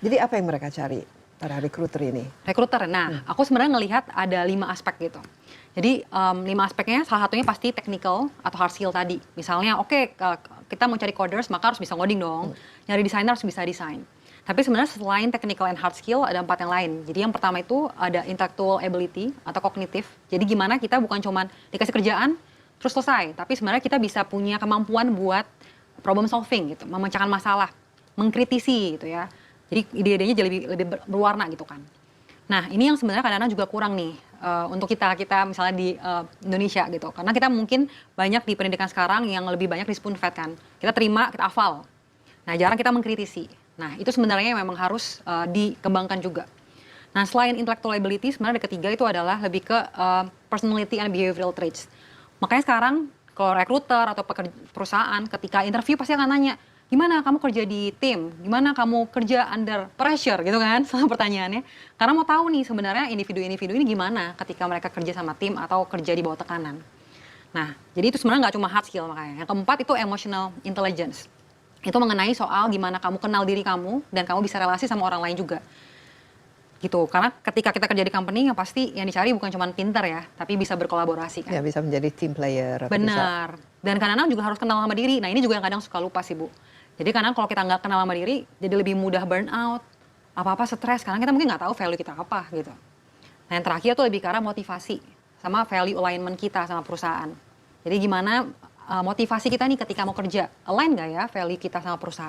Jadi apa yang mereka cari para recruiter ini? Recruiter, nah aku sebenarnya ngelihat ada 5 aspek gitu. Jadi 5 aspeknya salah satunya pasti technical atau hard skill tadi. Misalnya kita mau cari coders maka harus bisa ngoding dong. Nyari desainer harus bisa desain. Tapi sebenarnya selain technical and hard skill ada 4 yang lain. Jadi yang pertama itu ada intellectual ability atau kognitif. Jadi gimana kita bukan cuman dikasih kerjaan terus selesai, tapi sebenarnya kita bisa punya kemampuan buat problem solving gitu, memecahkan masalah, mengkritisi gitu ya. Jadi ide-idenya jadi lebih berwarna gitu kan. Nah ini yang sebenarnya kadang-kadang juga kurang nih untuk kita misalnya di Indonesia gitu. Karena kita mungkin banyak di pendidikan sekarang yang lebih banyak di spoon fed kan. Kita terima, kita hafal. Nah jarang kita mengkritisi. Nah itu sebenarnya memang harus dikembangkan juga. Nah selain intellectual ability sebenarnya ada ketiga itu adalah lebih ke personality and behavioral traits. Makanya sekarang kalau rekruter atau perusahaan ketika interview pasti akan nanya, gimana kamu kerja di tim? Gimana kamu kerja under pressure gitu kan? Sama pertanyaannya. Karena mau tahu nih sebenarnya individu-individu ini gimana ketika mereka kerja sama tim atau kerja di bawah tekanan. Nah, jadi itu sebenarnya nggak cuma hard skill makanya. Yang keempat itu emotional intelligence. Itu mengenai soal gimana kamu kenal diri kamu dan kamu bisa relasi sama orang lain juga. Gitu, karena ketika kita kerja di company yang pasti yang dicari bukan cuma pintar ya, tapi bisa berkolaborasi kan. Ya bisa menjadi team player. Benar. Dan kadang-kadang juga harus kenal sama diri. Nah ini juga yang kadang suka lupa sih Bu. Jadi kadang kalau kita nggak kenal sama diri, jadi lebih mudah burn out, apa-apa stres, karena kita mungkin nggak tahu value kita apa gitu. Nah yang terakhir tuh lebih ke arah motivasi, sama value alignment kita sama perusahaan. Jadi gimana motivasi kita nih ketika mau kerja, align nggak ya value kita sama perusahaan.